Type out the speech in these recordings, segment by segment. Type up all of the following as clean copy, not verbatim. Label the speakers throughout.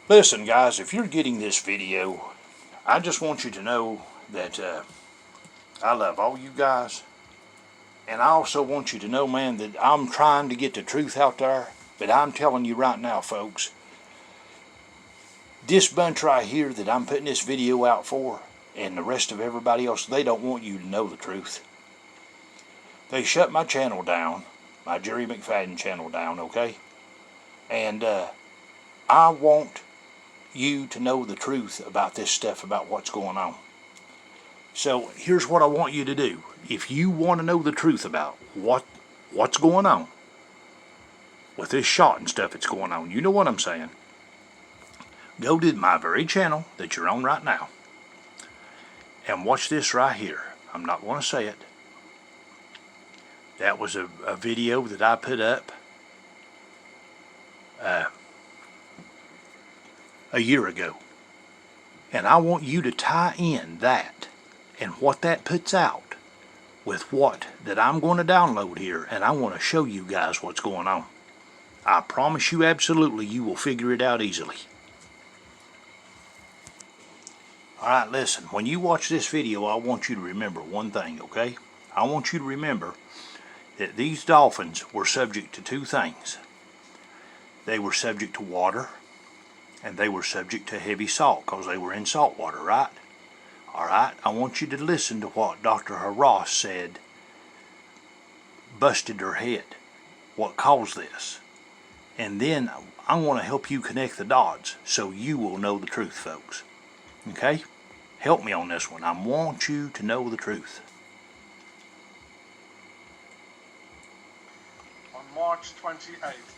Speaker 1: Listen guys, if you're getting this video, I just want you to know that I love all you guys. And I also want you to know, man, that I'm trying to get the truth out there. But I'm telling you right now, folks, this bunch right here that I'm putting this video out for, and the rest of everybody else, they don't want you to know the truth. They shut my channel down, my Jerry McFadden channel down, okay? And I want you to know the truth about this stuff, about what's going on. So here's what I want you to do. If you want to know the truth about what's going on with this shot and stuff that's going on, you know what I'm saying, go to my very channel that you're on right now and watch this right here. I'm not going to say it. That was a video that I put up a year ago. And I want you to tie in that and what that puts out with what that I'm going to download here, and I want to show you guys what's going on. I promise you absolutely you will figure it out easily. Alright, listen, when you watch this video, I want you to remember one thing, okay? I want you to remember that these dolphins were subject to two things. They were subject to water, and they were subject to heavy salt, because they were in salt water, right? Alright, I want you to listen to what Dr. Harass said busted her head, what caused this. And then I want to help you connect the dots so you will know the truth, folks. Okay? Help me on this one. I want you to know the truth.
Speaker 2: On March 28,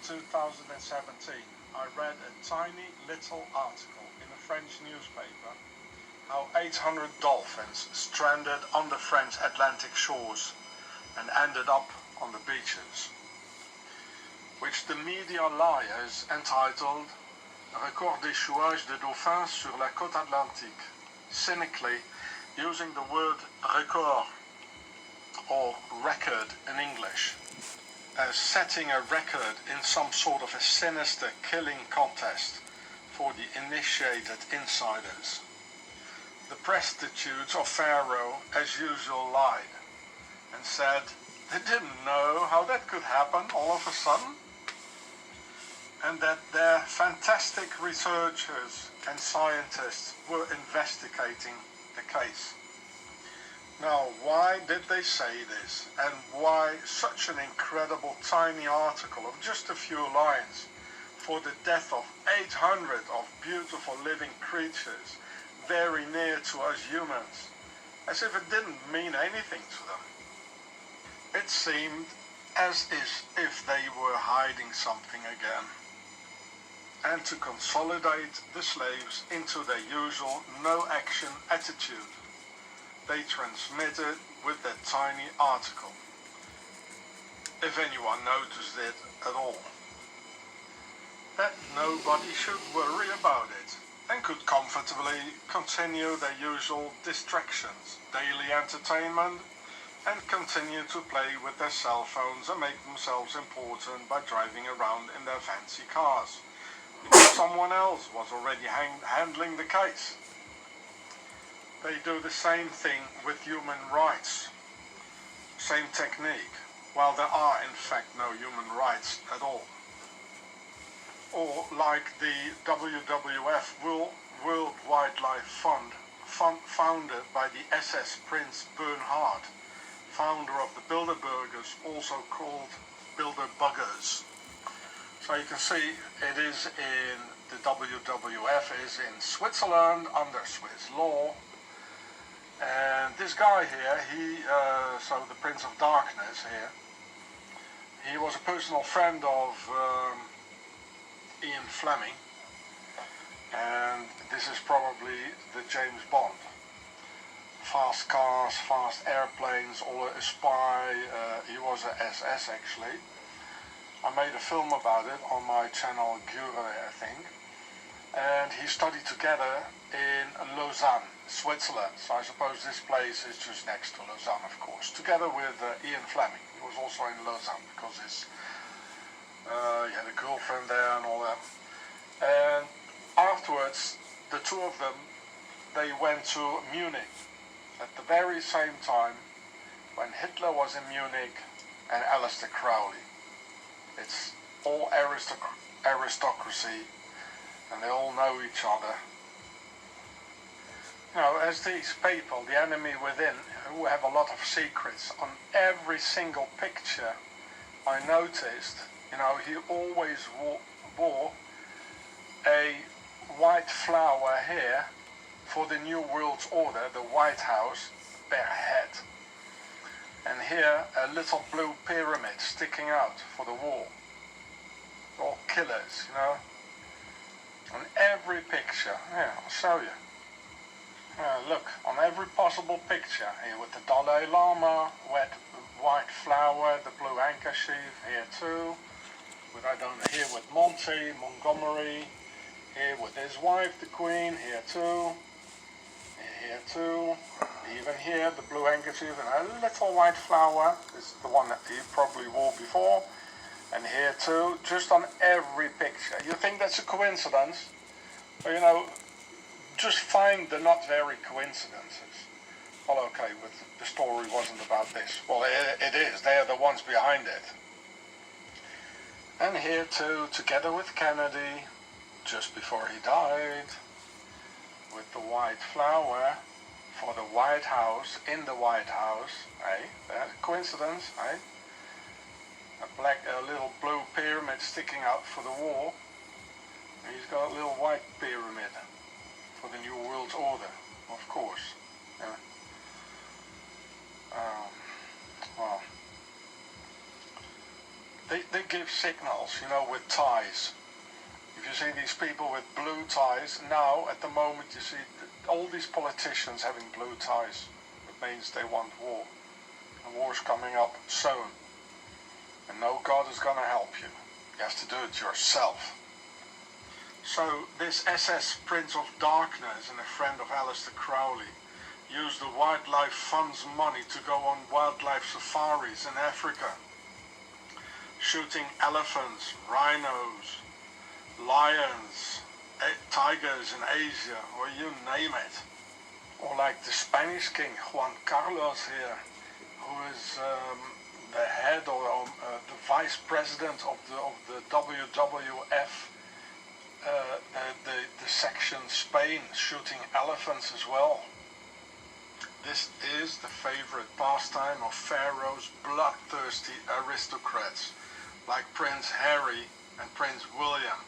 Speaker 2: 2017, I read a tiny little article in a French newspaper how 800 dolphins stranded on the French Atlantic shores and ended up on the beaches, which the media liars entitled Record d'échouage de dauphins sur la côte atlantique, cynically using the word record, or record in English, as setting a record in some sort of a sinister killing contest for the initiated insiders. The prostitutes of Pharaoh, as usual, lied and said they didn't know how that could happen all of a sudden, and that their fantastic researchers and scientists were investigating the case. Now, why did they say this, and why such an incredible tiny article of just a few lines for the death of 800 of beautiful living creatures very near to us humans, as if it didn't mean anything to them? It seemed as if they were hiding something again, and to consolidate the slaves into their usual no-action attitude, they transmitted with that tiny article, if anyone noticed it at all, that nobody should worry about it and could comfortably continue their usual distractions, daily entertainment, and continue to play with their cell phones and make themselves important by driving around in their fancy cars. Someone else was already handling the case. They do the same thing with human rights. Same technique, while there are in fact no human rights at all. Or like the WWF World Wildlife Fund, founded by the SS Prince Bernhard, founder of the Bilderbergers, also called Bilderbuggers. So you can see it is in the WWF is in Switzerland under Swiss law. And this guy here, so the Prince of Darkness here, he was a personal friend of Ian Fleming, and this is probably the James Bond. Fast cars, fast airplanes, all a spy. He was a SS actually. I made a film about it on my channel Gure, I think. And he studied together in Lausanne, Switzerland. So I suppose this place is just next to Lausanne, of course. Together with Ian Fleming. He was also in Lausanne because he had a girlfriend there and all that. And after afterwards, the two of them, they went to Munich at the very same time when Hitler was in Munich and Aleister Crowley. It's all aristocracy, and they all know each other. You know, as these people, the enemy within, who have a lot of secrets, on every single picture I noticed, you know, he always wore a white flower here for the New World Order, the White House, bare head. And here a little blue pyramid sticking out for the wall. All killers, you know. On every picture, yeah, I'll show you. Look, on every possible picture, here with the Dalai Lama, white flower, the blue handkerchief, here too. With, I don't know, here with Montgomery, here with his wife, the Queen, here too. Here too. Even here, the blue handkerchief and a little white flower. This is the one that he probably wore before. And here too, just on every picture. You think that's a coincidence? Well, you know, just find the not very coincidences. Well, okay, but the story wasn't about this. Well, it is. They are the ones behind it. And here too, together with Kennedy, just before he died, with the white flower for the White House, in the White House, eh? That's a coincidence, eh? A little blue pyramid sticking out for the wall. And he's got a little white pyramid for the New World Order, of course. Yeah. Well, they give signals, you know, with ties. If you see these people with blue ties, now at the moment you see all these politicians having blue ties. It means they want war. The war's coming up soon. And no God is going to help you. You have to do it yourself. So this SS Prince of Darkness and a friend of Aleister Crowley used the Wildlife Fund's money to go on wildlife safaris in Africa, shooting elephants, rhinos, lions, tigers in Asia, or you name it. Or like the Spanish king, Juan Carlos here, who is the head or the vice president of the WWF, the section Spain, shooting elephants as well. This is the favorite pastime of Pharaoh's bloodthirsty aristocrats, like Prince Harry and Prince William,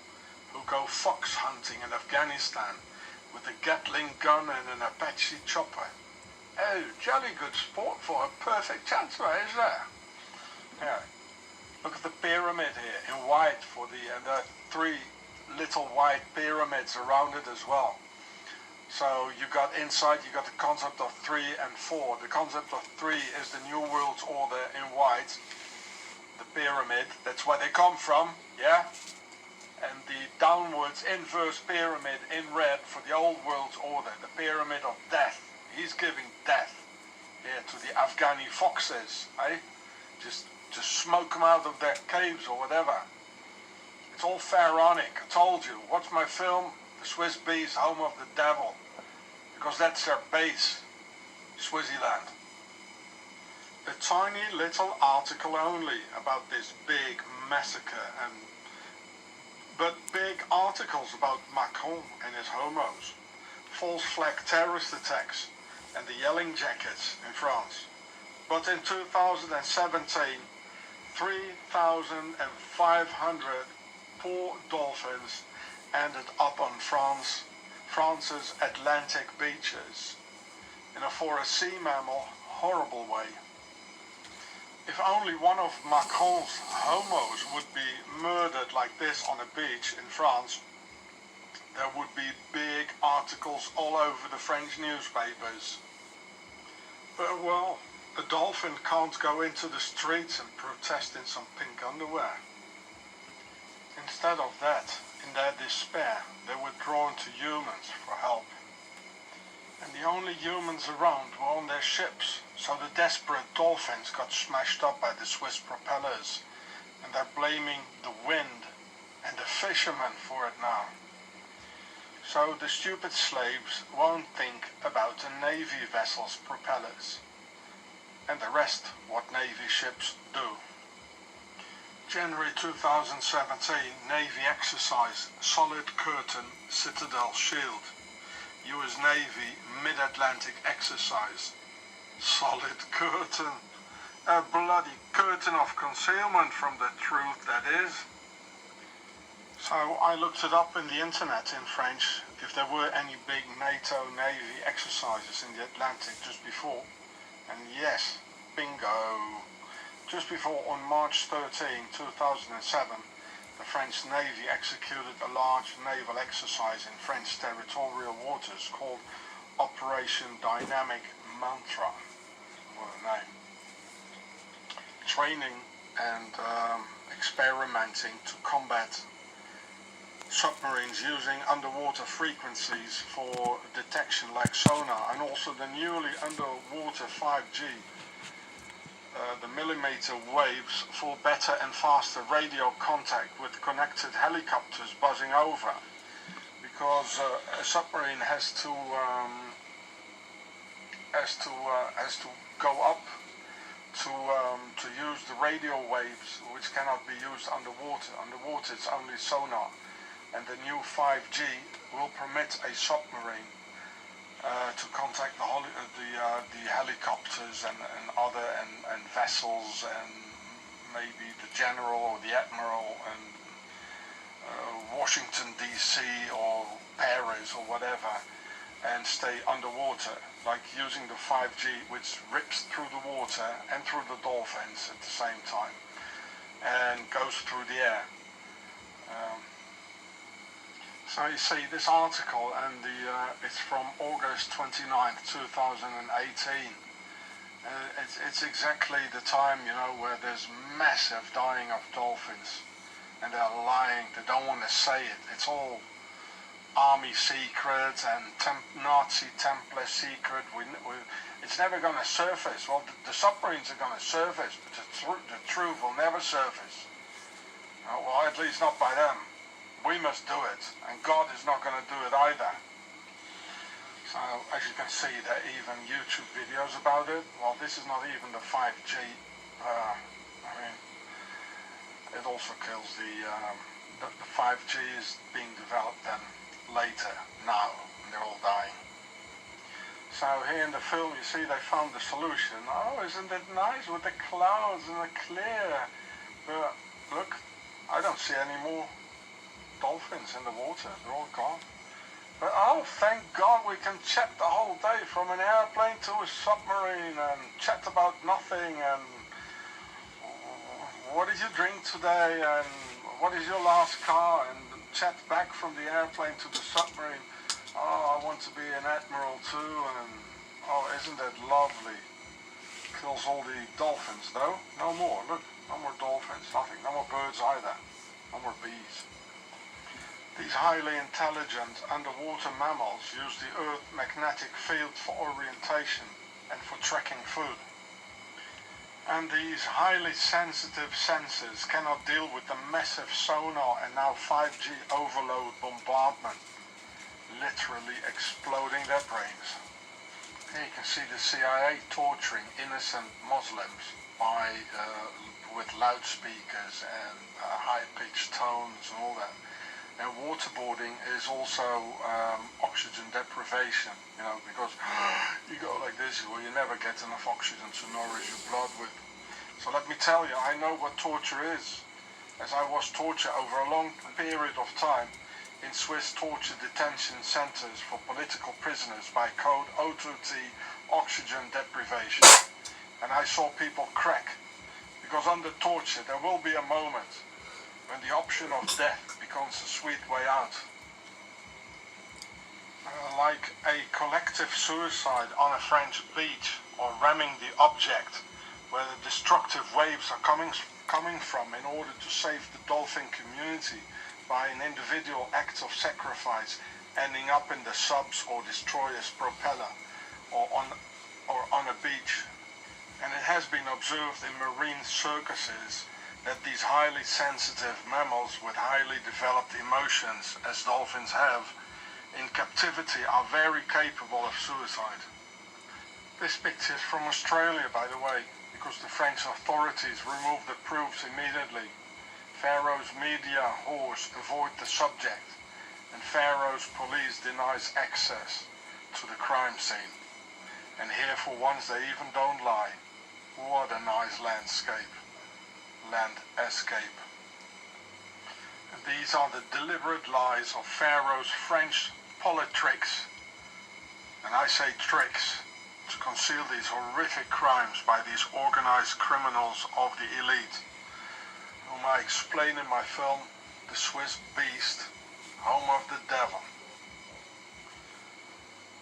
Speaker 2: who go fox hunting in Afghanistan with a Gatling gun and an Apache chopper. Oh, jolly good sport for a perfect chancer, is there? Yeah. Look at the pyramid here in white for the three little white pyramids around it as well. So you got inside, you got the concept of 3 and 4. The concept of 3 is the New World Order in white. The pyramid, that's where they come from, yeah? And the downwards inverse pyramid in red for the Old World Order, the pyramid of death. He's giving death here to the Afghani foxes, eh? Just smoke them out of their caves or whatever. It's all pharaonic, I told you. Watch my film, The Swiss Bees, Home of the Devil. Because that's their base, Swaziland. A tiny little article only about this big massacre, but big articles about Macron and his homos, false flag terrorist attacks and the yelling jackets in France. But in 2017, 3,500 poor dolphins ended up on France's Atlantic beaches in a for a sea mammal horrible way. If only one of Macron's homos would be murdered like this on a beach in France, there would be big articles all over the French newspapers. But well, a dolphin can't go into the streets and protest in some pink underwear. Instead of that, in their despair, they were drawn to humans for help. And the only humans around were on their ships, so the desperate dolphins got smashed up by the Swiss propellers, and they're blaming the wind and the fishermen for it now. so the stupid slaves won't think about the Navy vessel's propellers, and the rest what Navy ships do. January 2017, Navy exercise Solid Curtain Citadel Shield. US Navy Mid-Atlantic exercise. Solid curtain. A bloody curtain of concealment from the truth, that is. So I looked it up in the internet in French if there were any big NATO Navy exercises in the Atlantic just before. And yes, bingo. Just before, on March 13, 2007, the French Navy executed a large naval exercise in French territorial waters called Operation Dynamic Mantra. What a name. Training and experimenting to combat submarines using underwater frequencies for detection like sonar, and also the newly underwater 5G. The millimeter waves for better and faster radio contact with connected helicopters buzzing over, because a submarine has to go up to use the radio waves, which cannot be used underwater. Underwater it's only sonar, and the new 5G will permit a submarine to contact the helicopters and other and vessels, and maybe the general or the admiral and Washington DC or Paris or whatever, and stay underwater, like using the 5G, which rips through the water and through the dolphins at the same time and goes through the air. So you see this article, and it's from August 29th, 2018. It's exactly the time, where there's massive dying of dolphins, and they're lying. They don't want to say it. It's all army secret and Nazi Templar secret. It's never going to surface. Well, the submarines are going to surface, but the truth will never surface. Well, at least not by them. We must do it, and God is not going to do it either. So, as you can see, there are even YouTube videos about it. Well, this is not even the 5G. It also kills the 5G is being developed then later, now, and they're all dying. So here in the film, you see they found the solution. Oh, isn't it nice with the clouds and the clear? But look, I don't see any more dolphins in the water. They're all gone. But oh, thank God we can chat the whole day from an airplane to a submarine and chat about nothing, and what did you drink today, and what is your last car, and chat back from the airplane to the submarine. Oh, I want to be an admiral too, and oh, isn't that lovely? Kills all the dolphins though. No more. Look, no more dolphins, nothing. No more birds either. No more bees. These highly intelligent underwater mammals use the Earth's magnetic field for orientation and for tracking food. And these highly sensitive sensors cannot deal with the massive sonar and now 5G overload bombardment, literally exploding their brains. Here you can see the CIA torturing innocent Muslims with loudspeakers and high-pitched tones and all that. And waterboarding is also oxygen deprivation, because you go like this, well, you never get enough oxygen to nourish your blood with. So let me tell you, I know what torture is, as I was tortured over a long period of time in Swiss torture detention centers for political prisoners by code O2T oxygen deprivation. And I saw people crack, because under torture there will be a moment when the option of death becomes a sweet way out. Like a collective suicide on a French beach, or ramming the object where the destructive waves are coming from in order to save the dolphin community by an individual act of sacrifice, ending up in the sub's or destroyer's propeller or on a beach. And it has been observed in marine circuses that these highly sensitive mammals with highly developed emotions, as dolphins have, in captivity are very capable of suicide. This picture is from Australia, by the way, because the French authorities removed the proofs immediately. Pharaoh's media whores avoid the subject, and Pharaoh's police denies access to the crime scene. And here for once they even don't lie. What a nice landscape. Land escape. And these are the deliberate lies of Pharaoh's French politricks, and I say tricks, to conceal these horrific crimes by these organized criminals of the elite, whom I explain in my film The Swiss Beast, Home of the Devil.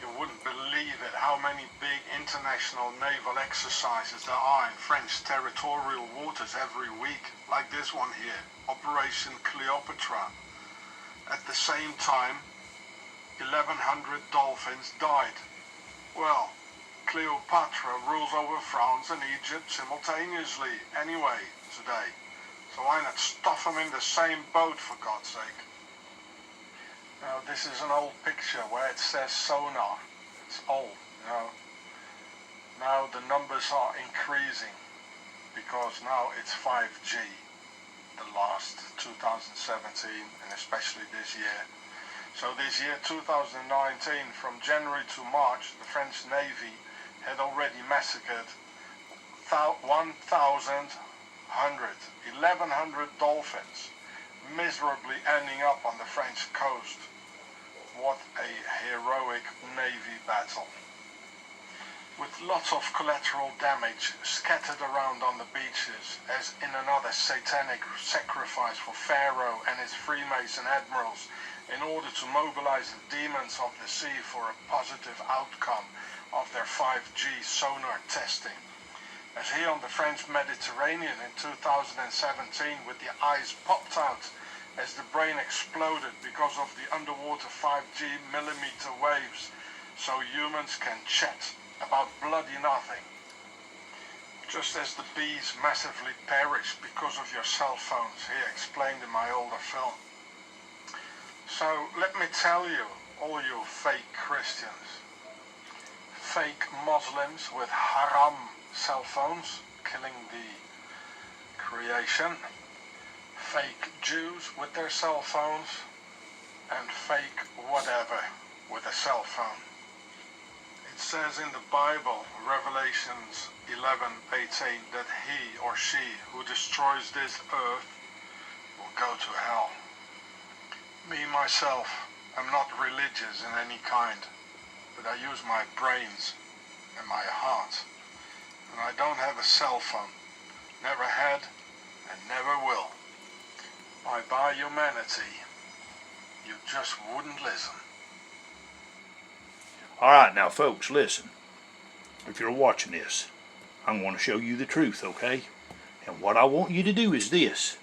Speaker 2: You wouldn't believe it how many big international naval exercises there are in French territorial waters every week, like this one here, Operation Cleopatra. At the same time, 1,100 dolphins died. Well, Cleopatra rules over France and Egypt simultaneously anyway today. So why not stuff them in the same boat, for God's sake? Now this is an old picture where it says sonar. It's old, you know. Now the numbers are increasing because now it's 5G. The last 2017 and especially this year. So this year 2019, from January to March, the French Navy had already massacred 1,100 dolphins, miserably ending up on the French coast. What a heroic Navy battle. With lots of collateral damage scattered around on the beaches, as in another satanic sacrifice for Pharaoh and his Freemason admirals, in order to mobilize the demons of the sea for a positive outcome of their 5G sonar testing. As here on the French Mediterranean in 2017, with the eyes popped out as the brain exploded because of the underwater 5G millimeter waves, so humans can chat about bloody nothing. Just as the bees massively perish because of your cell phones, here explained in my older film. So let me tell you, all you fake Christians, fake Muslims with haram cell phones killing the creation, fake Jews with their cell phones, and fake whatever with a cell phone. It says in the Bible, Revelations 11:18, that he or she who destroys this earth will go to hell. Me, myself, am not religious in any kind, but I use my brains and my heart. And I don't have a cell phone. Never had and never will. Bye-bye humanity. You just wouldn't listen.
Speaker 1: Alright, now folks, listen. If you're watching this, I'm going to show you the truth, okay? And what I want you to do is this.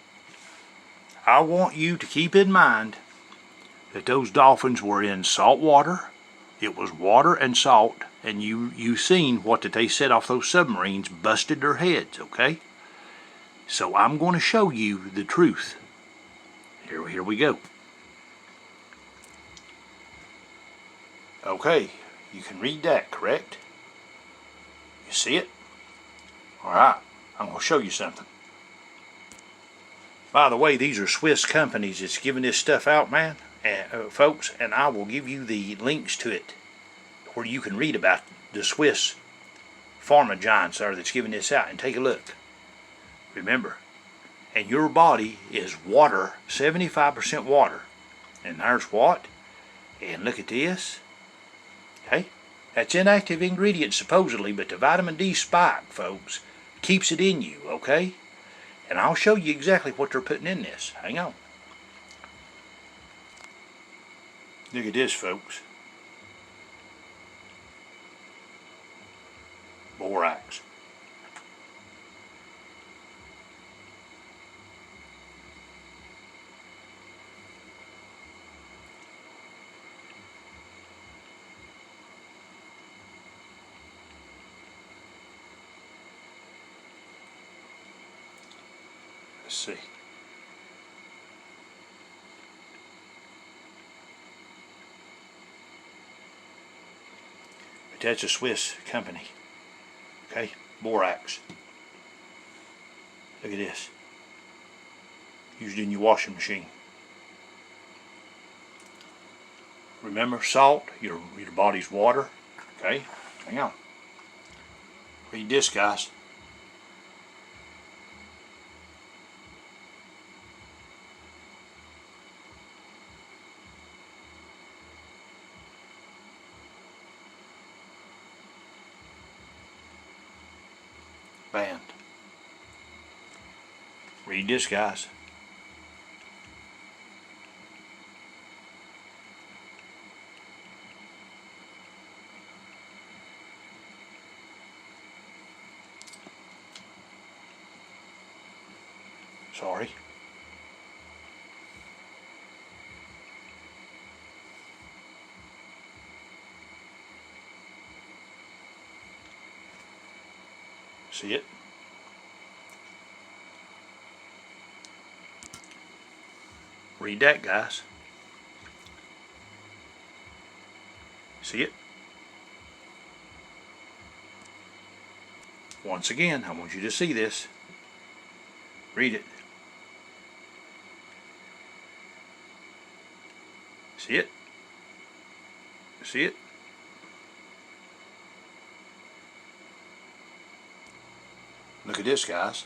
Speaker 1: I want you to keep in mind that those dolphins were in salt water. It was water and salt, and you seen what that they set off those submarines busted their heads, okay? So I'm going to show you the truth. Here we go. Okay, you can read that, correct? You see it? Alright, I'm going to show you something. By the way, these are Swiss companies that's giving this stuff out, man, folks, and I will give you the links to it where you can read about the Swiss pharma giants that's giving this out, and take a look. Remember, and your body is water, 75% water. And there's what? And look at this. Okay? That's inactive ingredient supposedly, but the vitamin D spike, folks, keeps it in you, okay? And I'll show you exactly what they're putting in this. Hang on. Look at this, folks. Borax. Let's see. that's a Swiss company. Okay, borax. Look at this. Used in your washing machine. Remember, salt, your body's water. Okay, hang on. Read this, guys. Banned. Read this, guys. Sorry. See it? Read that, guys. See it? Once again, I want you to see this. Read it. See it? See it? Look at this, guys.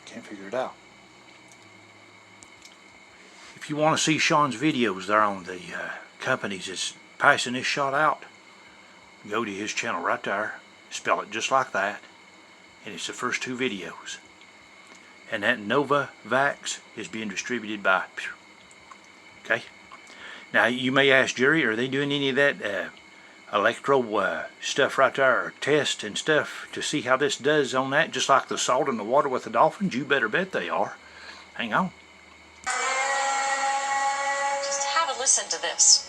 Speaker 1: Can't figure it out. If you want to see Sean's videos there on the companies that's passing this shot out, go to his channel right there. Spell it just like that. And it's the first 2 videos. And that Novavax is being distributed by... Okay? Now you may ask, Jerry, are they doing any of that electro stuff right there, or test and stuff to see how this does on that, just like the salt in the water with the dolphins? You better bet they are. Hang on.
Speaker 3: Just have a listen to this.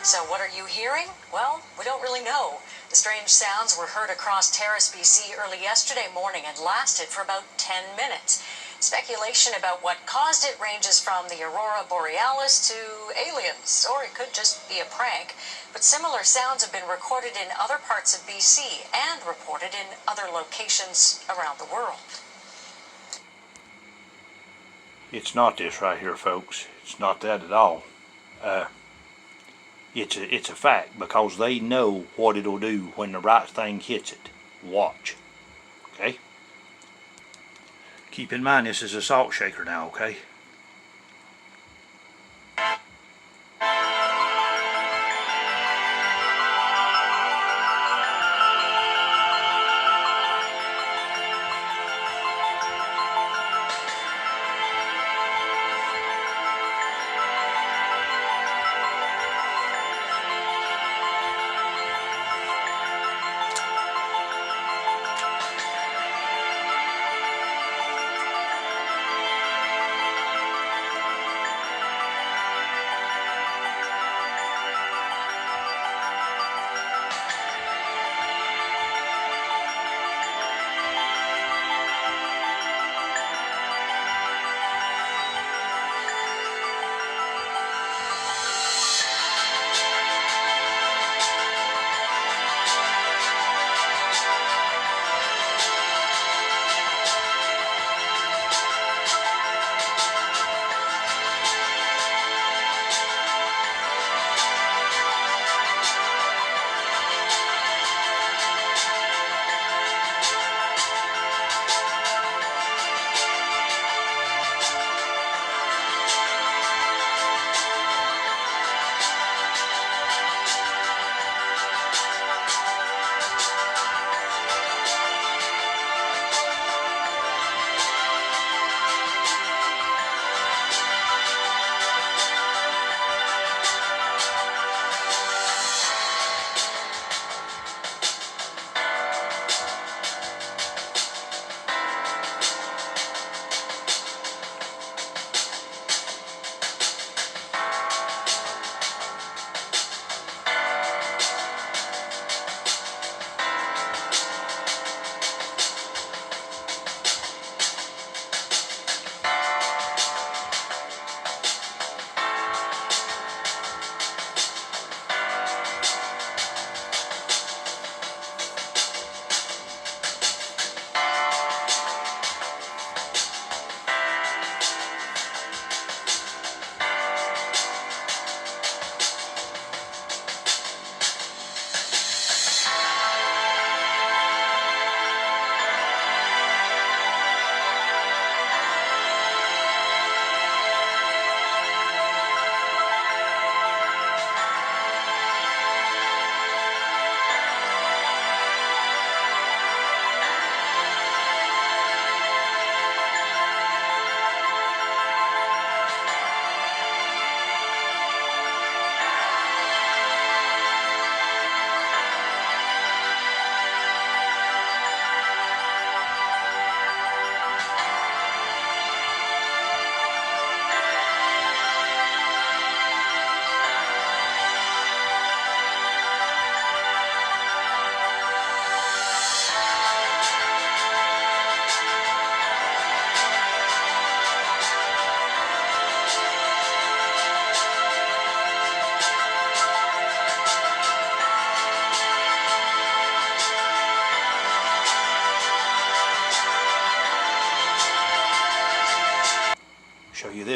Speaker 3: So what are you hearing? Well, we don't really know. The strange sounds were heard across Terrace, BC early yesterday morning and lasted for about 10 minutes. Speculation about what caused it ranges from the aurora borealis to aliens, or it could just be a prank. But similar sounds have been recorded in other parts of BC and reported in other locations around the world.
Speaker 1: It's not this right here, folks. It's not that at all. It's a fact, because they know what it'll do when the right thing hits it. Watch. Okay? Keep in mind, this is a salt shaker now, okay?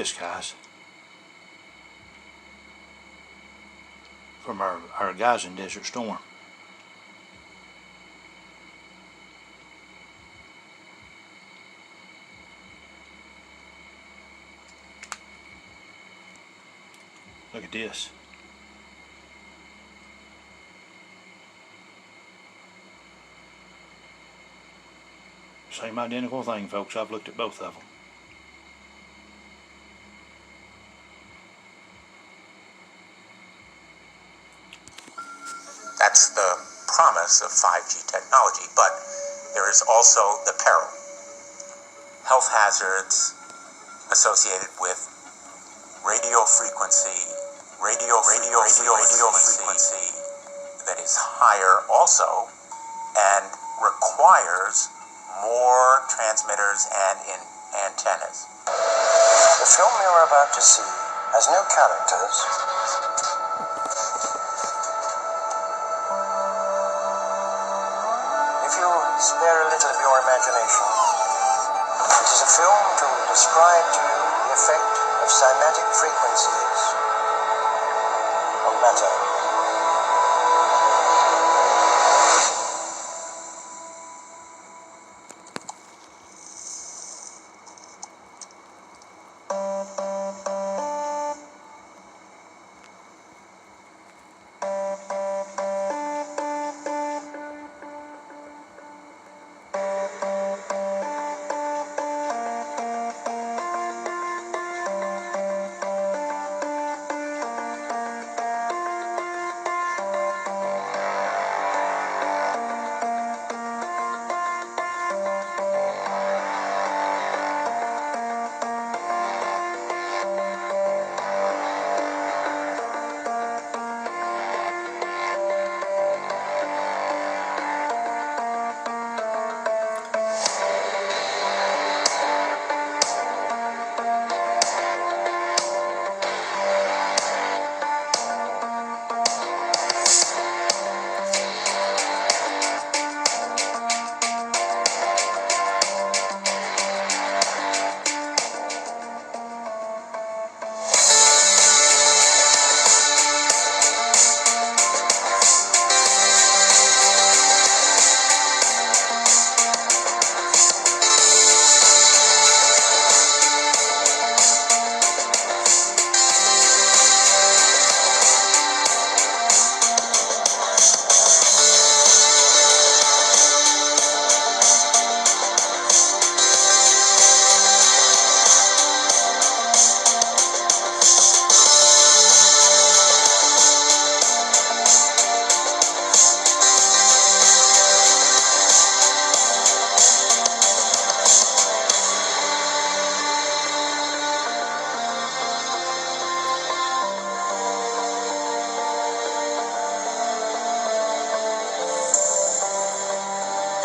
Speaker 1: this, guys. From our guys in Desert Storm. Look at this. Same identical thing, folks. I've looked at both of them.
Speaker 4: That's the promise of 5G technology, but there is also the peril. Health hazards associated with radio frequency that is higher also and requires more transmitters and antennas.
Speaker 5: The film you're about to see has no characters. If you spare a little of your imagination, it is a film to describe to you the effect of cymatic frequencies on matter.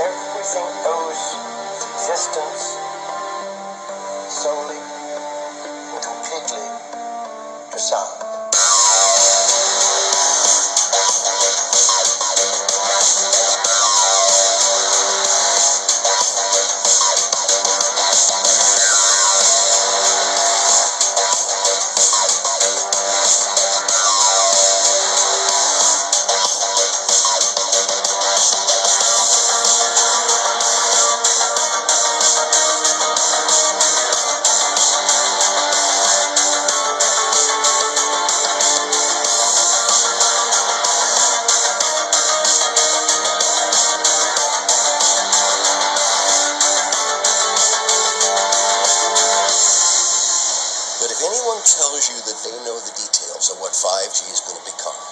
Speaker 5: Everything owes its existence solely and completely to sound. But if anyone tells you that they know the details of what 5G is going to become,